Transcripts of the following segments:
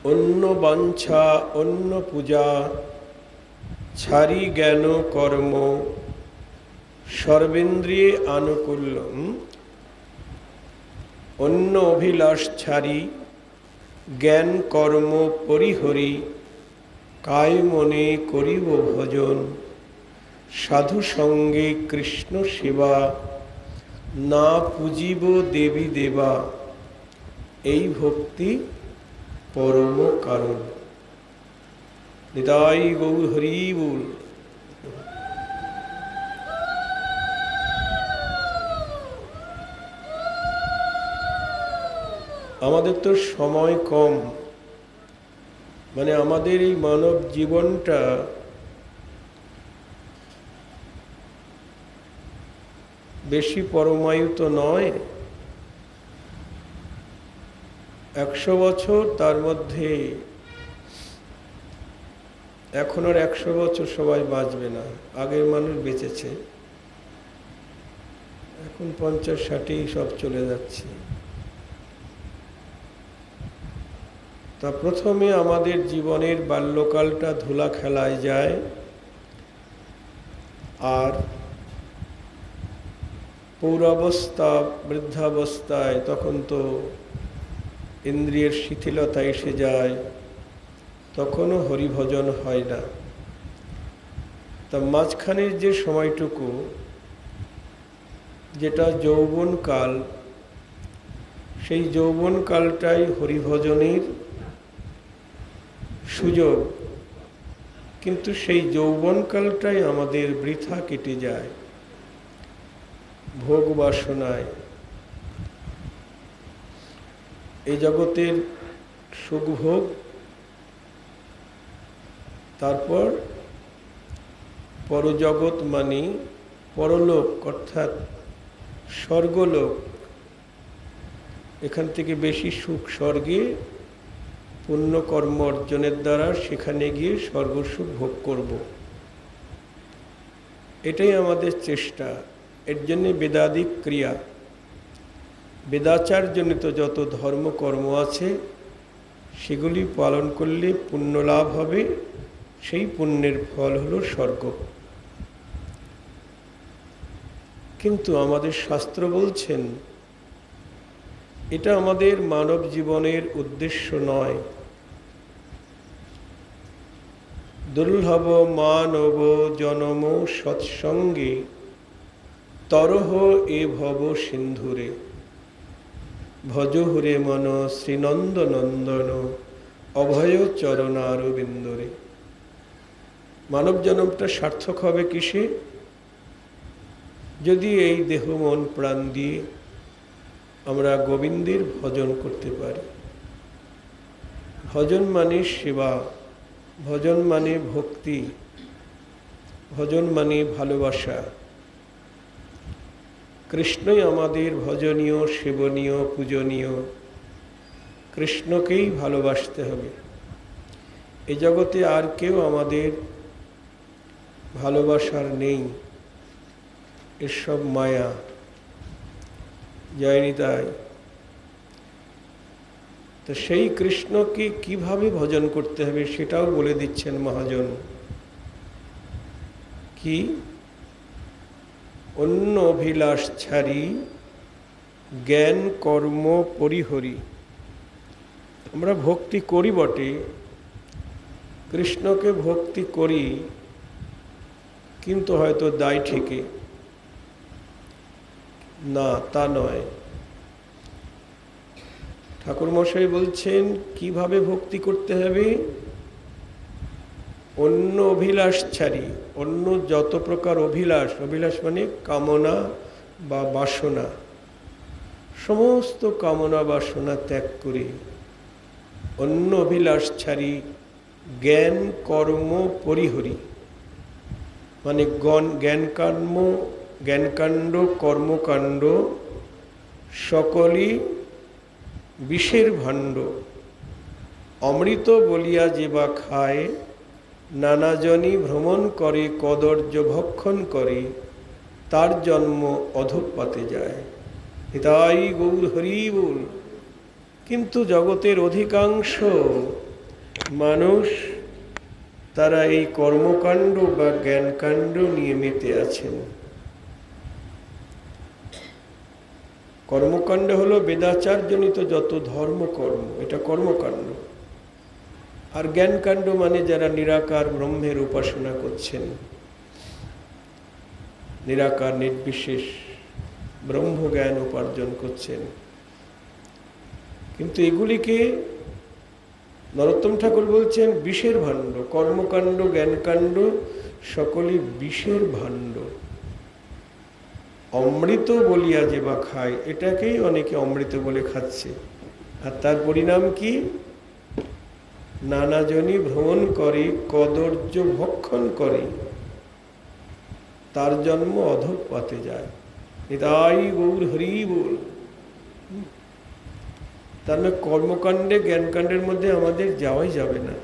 অন্য বাঞ্ছা অন্য পূজা ছাড়ি জ্ঞান কর্ম সর্বেন্দ্রিয়ে আনুকূল্য। অন্য অভিলাষ ছাড়ি জ্ঞান কর্ম পরিহরি কায় মনে করিব ভজন সাধু সঙ্গে কৃষ্ণ সেবা না পুজিব দেবী দেবা এই ভক্তি পরম কারণ। নিতাই গৌর হরি বল। আমাদের তো সময় কম, মানে আমাদের এই মানব জীবনটা বেশি পরমায়ু তো নয়। 100 বছর, তার মধ্যে এখন আর 100 বছর সবাই বাঁচবে না। আগের মানুষ বেঁচেছে, এখন 50-60 সব চলে যাচ্ছে। তা প্রথমে আমাদের জীবনের বাল্যকালটা ধুলা খেলায় যায়, আর পৌরাবস্থা বৃদ্ধাবস্থায় তখন তো ইন্দ্রিয়ের শিথিলতা এসে যায়, তখনও হরিভজন হয় না। তা মাঝখানের যে সময়টুকু, যেটা যৌবনকাল, সেই যৌবনকালটাই হরিভজনের সুযোগ। কিন্তু সেই যৌবনকালটাই আমাদের বৃথা কেটে যায় ভোগ বাসনায়। এই জগতের সুখভোগ, তারপর পরজগৎ মানে পরলোক, অর্থাৎ স্বর্গলোক। এখান থেকে বেশি সুখ স্বর্গে, পুণ্যকর্ম অর্জনের দ্বারা সেখানে গিয়ে স্বর্গসুখ ভোগ করব। এটাই আমাদের চেষ্টা। এর জন্যে বেদাদিক ক্রিয়া, বেদাচারজনিত যত ধর্মকর্ম আছে সেগুলি পালন করলে পুণ্য লাভ হবে। সেই পুণ্যের ফল হলো স্বর্গ। কিন্তু আমাদের শাস্ত্র বলছেন এটা আমাদের মানব জীবনের উদ্দেশ্য নয়। দুর্লভ মানব জনম সৎসঙ্গে তরহ এ ভব সিন্ধুরে ভজহুরে মন শ্রীনন্দ নন্দন অভয় চরণারবিন্দরে। মানব জন্মটা সার্থক হবে কিসে? যদি এই দেহ মন প্রাণ দিয়ে আমরা গোবিন্দের ভজন করতে পারি। ভজন মানে সেবা, ভজন মানে ভক্তি, ভজন মানে ভালোবাসা। কৃষ্ণই আমাদের ভজনীয়, সেবনীয়, পূজনীয়। কৃষ্ণকেই ভালোবাসতে হবে। এ জগতে আর কেউ আমাদের ভালোবাসার নেই, এসব মায়া। জয় তাই। তো সেই কৃষ্ণকে কিভাবে ভজন করতে হবে সেটাও বলে দিচ্ছেন মহাজন। কি? অন্য অভিলাষ ছাড়ি জ্ঞান কর্ম পরিহরি। আমরা ভক্তি করি বটে, কৃষ্ণকে ভক্তি করি, কিন্তু হয়তো দায় থেকে না, তা নয়। ঠাকুরমশাই বলছেন কিভাবে ভক্তি করতে হবে? অন্য অভিলাষ ছাড়ি, অন্য যত প্রকার অভিলাষ, অভিলাষ মানে কামনা বা বাসনা, সমস্ত কামনা বাসনা ত্যাগ করে অন্য অভিলাষ ছাড়ি জ্ঞান কর্ম পরিহরি, মানে জ্ঞানকাণ্ড কর্মকাণ্ড সকলই বিষের ভাণ্ড। অমৃত বলিয়া যে বা খায়, নানাজনই ভ্রমণ করে কদর্য ভক্ষণ করে, তার জন্ম অধঃপাতে যায়। তাই গৌর হরি বল। কিন্তু জগতের অধিকাংশ মানুষ তারা এই কর্মকাণ্ড বা জ্ঞানকাণ্ড নিয়ে মেতে আছেন। কর্মকাণ্ড হলো বেদাচারজনিত যত ধর্মকর্ম, এটা কর্মকাণ্ড। আর জ্ঞানকাণ্ড মানে যারা নিরাকার ব্রহ্মের উপাসনা করছেন, নিরাকার নির্বিশেষ ব্রহ্মজ্ঞান উপার্জন করছেন। কিন্তু এগুলিকে নরোত্তম ঠাকুর বলছেন বিষের ভাণ্ড। কর্মকাণ্ড জ্ঞানকাণ্ড সকলই বিষের ভাণ্ড। অমৃত বলিয়া যে বা খায়, এটাকেই অনেকে অমৃত বলে খাচ্ছে। আর তার পরিণাম কি? নানাজনই ভ্রমণ করে, কদর্য ভক্ষণ করে, তার জন্ম অধঃপাতে যায়। নিতাই গৌর হরি বল। তার মানে কর্মকাণ্ডে জ্ঞানকাণ্ডের মধ্যে আমাদের যাওয়াই যাবে না।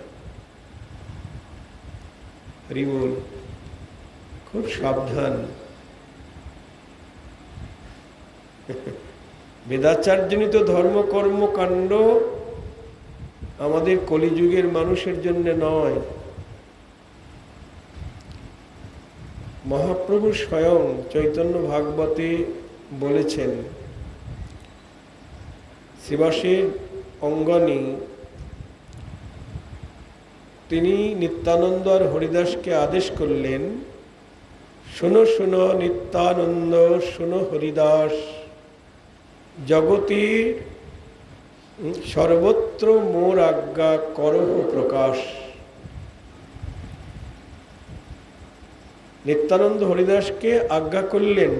হরি বল। খুব সাবধান। বেদাচারজনিত ধর্ম কর্মকাণ্ড আমাদের কলিযুগের মানুষের জন্য নয়। মহাপ্রভু স্বয়ং চৈতন্য ভাগবতে বলেছেন, শ্রীবাসের অঙ্গনে তিনি নিত্যানন্দ আর হরিদাসকে আদেশ করলেন, শোনো শোনো নিত্যানন্দ, শোনো হরিদাস, জগতে সর্বত্র মোর আজ্ঞা করহ প্রকাশ। নিত্যানন্দ হরিদাসকে আজ্ঞা করলেন,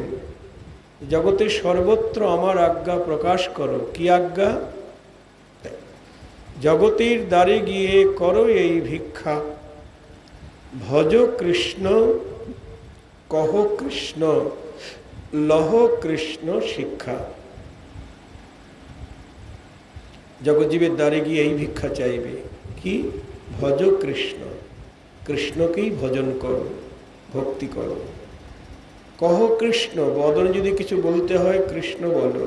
জগতে সর্বত্র আমার আজ্ঞা প্রকাশ করো। কি আজ্ঞা? জগতের দ্বারে গিয়ে করো এই ভিক্ষা, ভজ কৃষ্ণ, কহ কৃষ্ণ, লহ কৃষ্ণ শিক্ষা। জগজ্জীবের দ্বারে গিয়ে এই ভিক্ষা চাইবে কি? ভজ কৃষ্ণ, কৃষ্ণকেই ভজন করো, ভক্তি করো। কহ কৃষ্ণ, বদনে যদি কিছু বলতে হয় কৃষ্ণ বলো।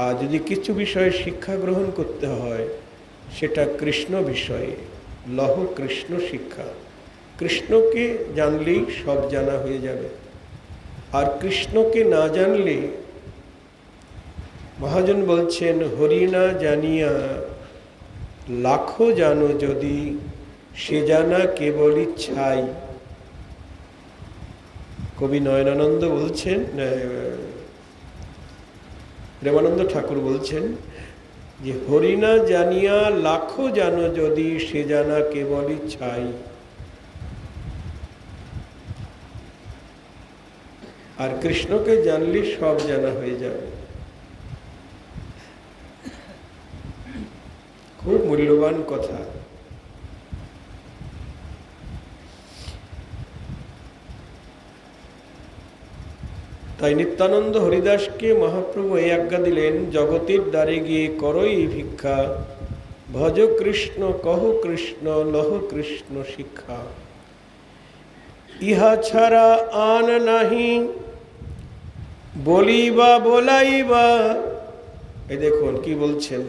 আর যদি কিছু বিষয়ে শিক্ষা গ্রহণ করতে হয় সেটা কৃষ্ণ বিষয়ে। লহ কৃষ্ণ শিক্ষা। কৃষ্ণকে জানলেই সব জানা হয়ে যাবে। আর কৃষ্ণকে না জানলে, মহাজন বলছেন, হরি না জানিয়া লাখো জানো যদি, সে জানা কেবল ইচ্ছাই। কবি নয়নানন্দ বলছেন, প্রেমানন্দ ঠাকুর বলছেন যে হরি না জানিয়া লাখো জানো যদি, সে জানা কেবল ইচ্ছাই। আর কৃষ্ণকে জানলে সব জানা হয়ে যাবে। খুব মূল্যবান কথা। তাই নিত্যানন্দ হরিদাসকে মহাপ্রভু এই আজ্ঞা দিলেন, জগতের দ্বারে গিয়ে করো এই ভিক্ষা, ভজ কৃষ্ণ, কহ কৃষ্ণ, লহ কৃষ্ণ শিক্ষা। ইহা ছাড়া আন নাহি বলিবা বলাইবা। এই দেখুন কি বলছেন,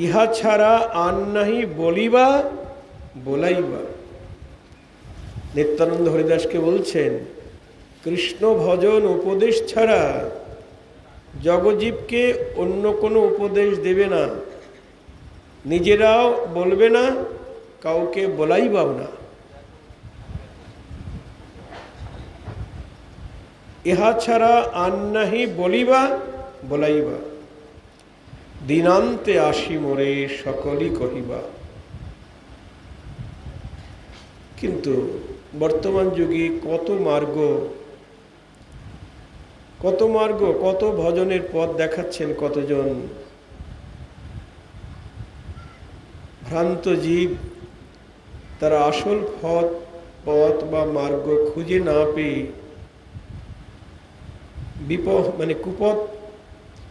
ইহা ছাড়া আন নাহি বলিবা বলাইবা। নিত্যানন্দ হরিদাসকে বলছেন, কৃষ্ণ ভজন উপদেশ ছাড়া জগজীবকে অন্য কোনো উপদেশ দেবে না, নিজেরাও বলবে না, কাউকে বলাইবাও না। ইহা ছাড়া আর নাহি বলিবা বলাইবা, দিনান্তে আসি মোরে সকলই কহিবা। কিন্তু বর্তমান যুগে কত মার্গ, কত ভজনের পথ দেখাচ্ছেন কতজন। ভ্রান্ত জীব তারা আসল পথ বা মার্গ খুঁজে না পেয়ে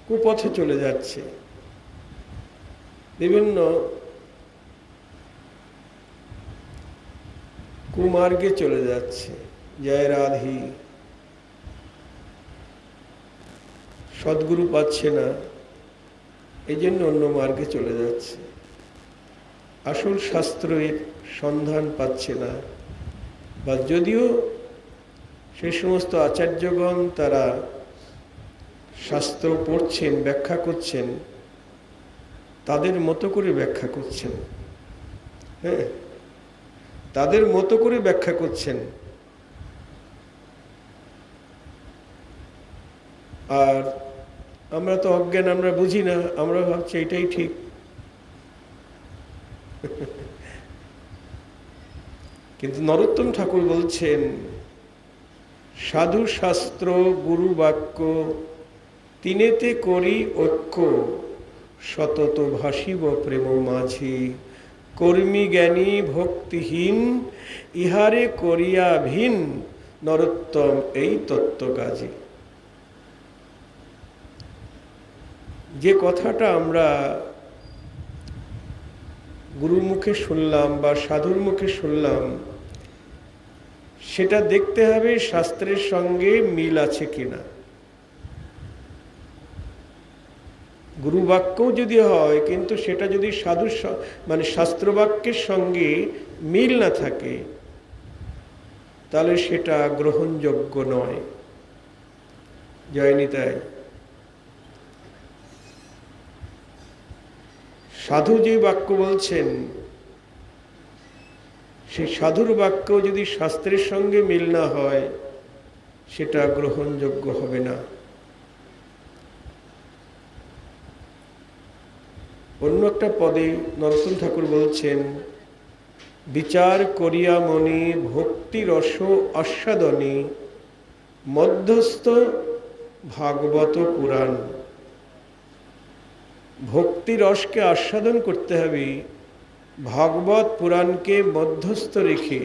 কুপথে চলে যাচ্ছে, বিভিন্ন কুমার্গে চলে যাচ্ছে। জয় রাধি। সদ্গুরু পাচ্ছে না, এই জন্য অন্য মার্গে চলে যাচ্ছে, আসল শাস্ত্রের সন্ধান পাচ্ছে না। বা যদিও সে সমস্ত আচার্যগণ তারা শাস্ত্র পড়ছেন, ব্যাখ্যা করছেন, তাদের মতো করে ব্যাখ্যা করছেন, হ্যাঁ, তাদের মতো করে ব্যাখ্যা করছেন। আর আমরা তো অজ্ঞান, আমরা বুঝি না, আমরা ভাবছি এটাই ঠিক। কিন্তু নরোত্তম ঠাকুর বলছেন, সাধু শাস্ত্র গুরু বাক্য তিনেতে করি ঐক্য, সতত ভাসিব প্রেম মাঝি, কর্মী জ্ঞানী ভক্তিহীন, ইহারে করিয়া ভিন, নরোত্তম এই তত্ত্ব কাজী। যে কথাটা আমরা গুরুর মুখে শুনলাম বা সাধুর মুখে শুনলাম, সেটা দেখতে হবে শাস্ত্রের সঙ্গে মিল আছে কিনা। গুরু বাক্যও যদি হয়, কিন্তু সেটা যদি সাধু মানে শাস্ত্রবাক্যের সঙ্গে মিল না থাকে, তাহলে সেটা গ্রহণযোগ্য নয়। জয় নিতাই। সাধু যে বাক্য বলছেন, সেই সাধুর বাক্য যদি শাস্ত্রের সঙ্গে মিল না হয়, সেটা গ্রহণযোগ্য হবে না। অন্য একটা পদে নরোত্তম ঠাকুর বলছেন, বিচার করিয়া মনে ভক্তি রস আস্বাদনে, মধ্যস্থ ভাগবত পুরাণ। ভক্তি রসকে আস্বাদন করতে হবে ভাগবত পুরাণকে মধ্যস্থ রেখে।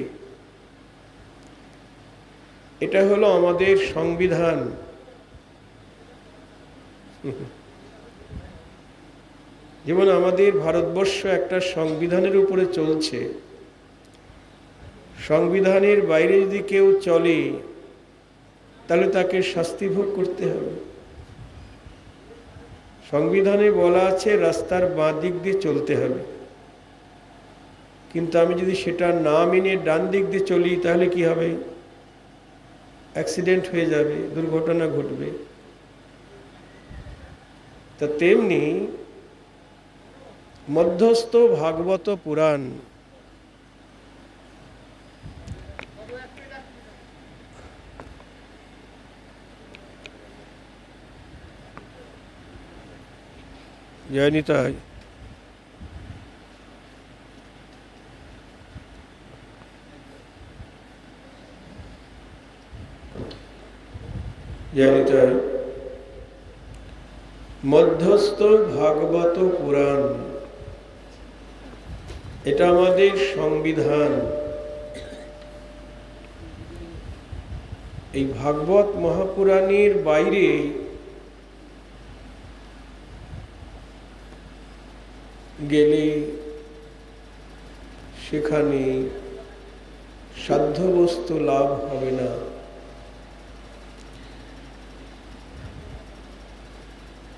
এটা হলো আমাদের সংবিধান। যেমন আমাদের ভারতবর্ষ একটা সংবিধানের উপরে চলছে, সংবিধানের বাইরে যদি কেউ চলে, তাহলে তাকে শাস্তি ভোগ করতে হবে। সংবিধানে বলা আছে রাস্তার বাঁ দিক দিয়ে চলতে হবে, কিন্তু আমি যদি সেটা না মেনে ডান দিক দিয়ে চলি, তাহলে কি হবে? অ্যাক্সিডেন্ট হয়ে যাবে, দুর্ঘটনা ঘটবে। তা তেমনি মধ্যস্থ ভাগবত পুরাণ, জয় নিতাই। জয় নিতাই। মধ্যস্থ ভাগবত পুরাণ, এটা আমাদের সংবিধান। এই ভাগবত মহাপুরাণের বাইরে গেলে সেখানে সাধ্যবস্তু লাভ হবে না।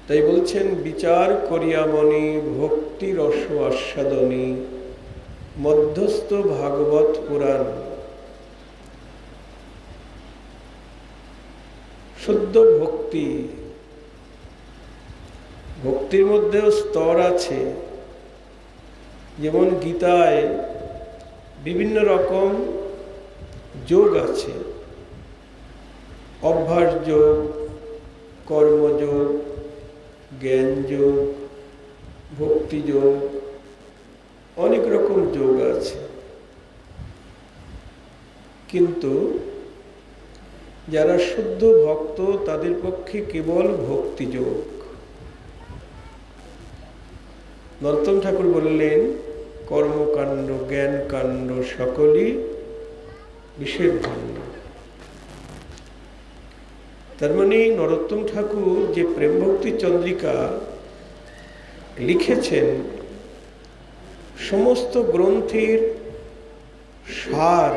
তাই বলছেন, বিচার করিয়া মনে ভক্তি রস আস্বাদনে, মধ্যস্থ ভাগবত পুরাণ। শুদ্ধ ভক্তি, ভক্তির মধ্যেও স্তর আছে। যেমন গীতায় বিভিন্ন রকম যোগ আছে, অভ্যাস যোগ, কর্মযোগ, জ্ঞান যোগ, ভক্তি যোগ, অনেক রকম যোগ আছে। কিন্তু যারা শুদ্ধ ভক্ত, তাদের পক্ষে কেবল ভক্তি যোগ। নরোত্তম ঠাকুর বললেন, কর্মকাণ্ড জ্ঞান কাণ্ড সকলই বিষের ভাণ্ড। তার মানে নরোত্তম ঠাকুর যে প্রেম ভক্তি চন্দ্রিকা লিখেছেন, সমস্ত গ্রন্থের সার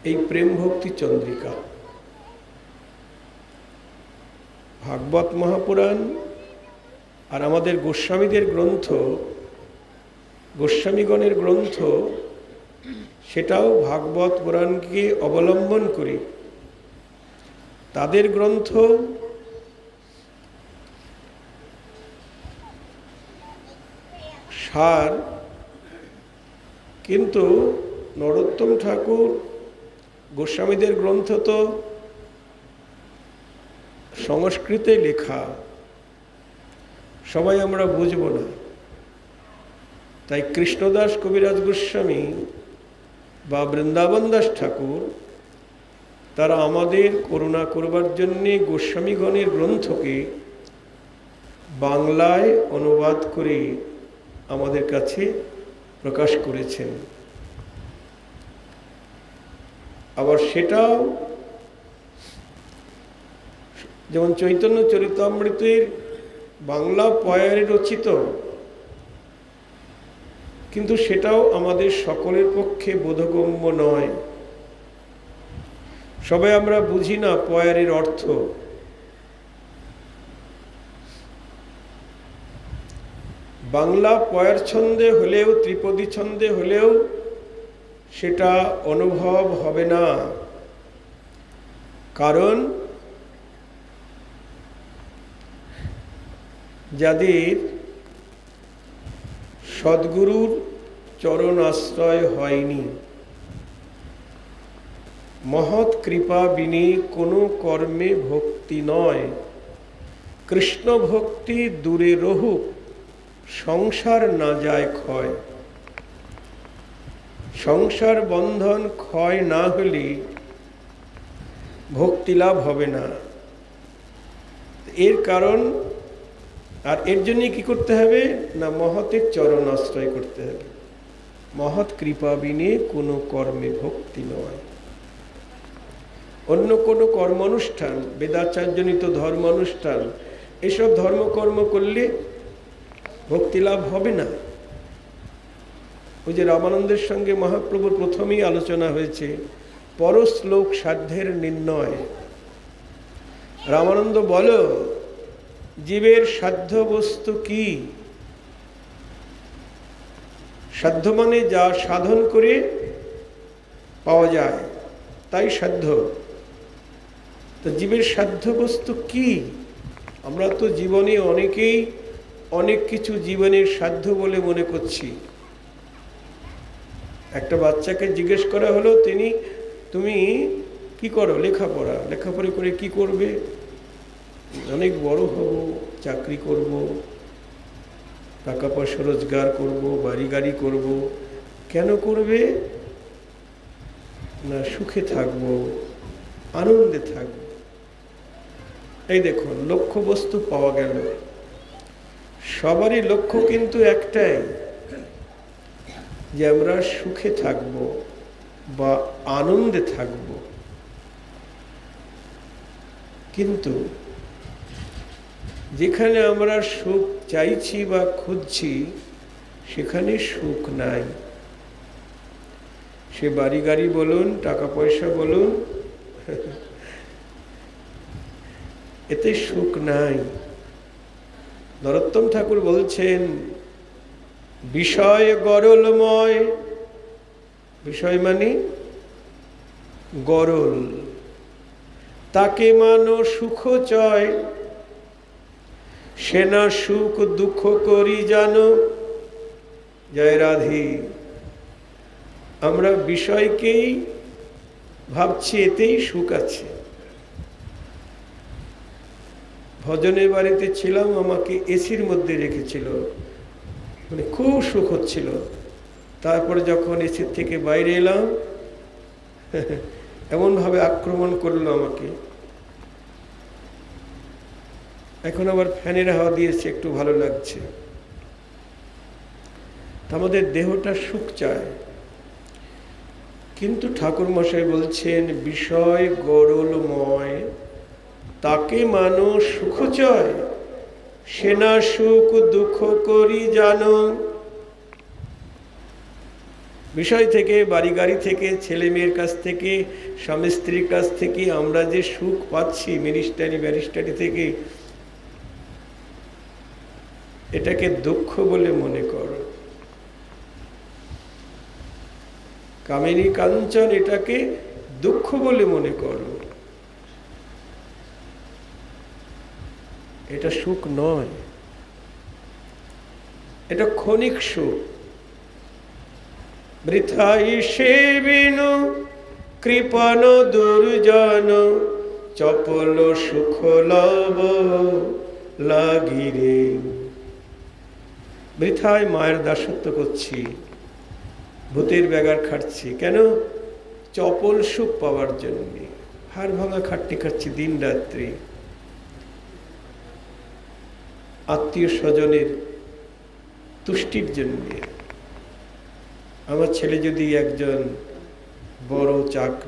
এই প্রেম ভক্তি চন্দ্রিকা। ভাগবত মহাপুরাণ, আর আমাদের গোস্বামীদের গ্রন্থ, গোস্বামীগণের গ্রন্থ, সেটাও ভাগবত পুরাণকে অবলম্বন করে। তাদের গ্রন্থ সার, কিন্তু নরোত্তম ঠাকুর গোস্বামীদের গ্রন্থ তো সংস্কৃতে লেখা, সবাই আমরা বুঝব না। তাই কৃষ্ণদাস কবিরাজ গোস্বামী বা বৃন্দাবন দাস ঠাকুর তারা আমাদের করুণা করবার জন্যে গোস্বামীগণের গ্রন্থকে বাংলায় অনুবাদ করে আমাদের কাছে প্রকাশ করেছেন। আবার সেটাও যেমন চৈতন্য চরিতামৃতের বাংলা পয়ারে রচিত, কিন্তু সেটাও আমাদের সকলের পক্ষে বোধগম্য নয়। সবাই আমরা বুঝি না পয়ারের অর্থ। বাংলা পয়ার ছন্দে হলেও, ত্রিপদী ছন্দে হলেও সেটা অনুভব হবে না, কারণ যাদের সদ্গুরুর চরণ আশ্রয় হয়নি, মহৎ কৃপা বিনে কোনো কর্মে ভক্তি নয়। কৃষ্ণ ভক্তি দূরে রহুক, সংসার না যায় ক্ষয়। সংসার বন্ধন ক্ষয় না হলে ভক্তি লাভ হবে না। এর কারণ, আর এর জন্য কি করতে হবে না, মহতের চরণ আশ্রয় করতে হবে। মহৎ কৃপা বিনে কোনো কর্মে ভক্তি নয়। অন্য কোনো কর্মানুষ্ঠান, বেদাচার্যজনিত ধর্মানুষ্ঠান, এসব ধর্মকর্ম করলে ভক্তি লাভ হবে না। ওই যে রামানন্দের সঙ্গে মহাপ্রভুর প্রথমেই আলোচনা হয়েছে, পরশ্লোক সাধ্যের নির্ণয়। রামানন্দ বলো, জীবের সাধ্য বস্তু কি? সাধ্য মানে যা সাধন করে পাওয়া যায়, তাই সাধ্য। তো জীবের সাধ্য বস্তু কি? আমরা তো জীবনে অনেকেই অনেক কিছু জীবনের সাধ্য বলে মনে করছি। একটা বাচ্চাকে জিজ্ঞেস করা হলো, তুমি কি করো? লেখাপড়া। লেখাপড়া করে কি করবে? অনেক বড় হব, চাকরি করব, টাকা পয়সা রোজগার করব, বাড়ি গাড়ি করব। কেন করবে? না সুখে থাকব, আনন্দে থাকব। এই দেখুন, লক্ষ্য বস্তু পাওয়া গেল। সবারই লক্ষ্য কিন্তু একটাই, যে আমরা সুখে থাকব বা আনন্দে থাকব। কিন্তু যেখানে আমরা সুখ চাইছি বা খুঁজছি, সেখানে সুখ নাই। সে বাড়ি গাড়ি বলুন, টাকা পয়সা বলুন, এতে সুখ নাই। নরোত্তম ঠাকুর বলছেন, বিষয় গরলময়। বিষয় মানে গরল, তাকে মানো সুখ চয়। সে না সুখ দুঃখ করি জানো। জয় রাধে। আমরা বিষয়কেই ভাবছি এতেই সুখ আছে। ভজনের বাড়িতে ছিলাম, আমাকে এসির মধ্যে রেখেছিল, মানে খুব সুখ হচ্ছিল। তারপরে যখন এসির থেকে বাইরে এলাম, এমনভাবে আক্রমণ করলো আমাকে। এখন আবার ফ্যানের হাওয়া দিয়েছে, একটু ভালো লাগছে। আমাদের দেহটা সুখ চায়, কিন্তু ঠাকুর মশাই বলছেন, বিষয় গরলময়, তাকে মানো সুখ চয়। সে না সুখ দুঃখ করি জানো। বিষয় থেকে, বাড়ি গাড়ি থেকে, ছেলে মেয়ের কাছ থেকে, স্বামী স্ত্রীর কাছ থেকে আমরা যে সুখ পাচ্ছি, মিনিস্টারি ব্যারিস্টারি থেকে, এটাকে দুঃখ বলে মনে করো। কামিনী কাঞ্চন এটাকে দুঃখ বলে মনে করো। এটা সুখ নয়, এটা ক্ষণিক সুখ। বৃথাই সেবিন কৃপণ দুর্জন, চপল সুখ লব লাগিরে। বৃথায় মায়ের দাসত্ব করছি, ভূতের ব্যাগার খাচ্ছি, কেন? চপল সুখ পাওয়ার জন্যে। হাড় ভাঙা খাটনি খাচ্ছি দিন রাত্রি, আত্মীয় স্বজনের তুষ্টির জন্যে। আমার ছেলে যদি একজন বড় চাকরি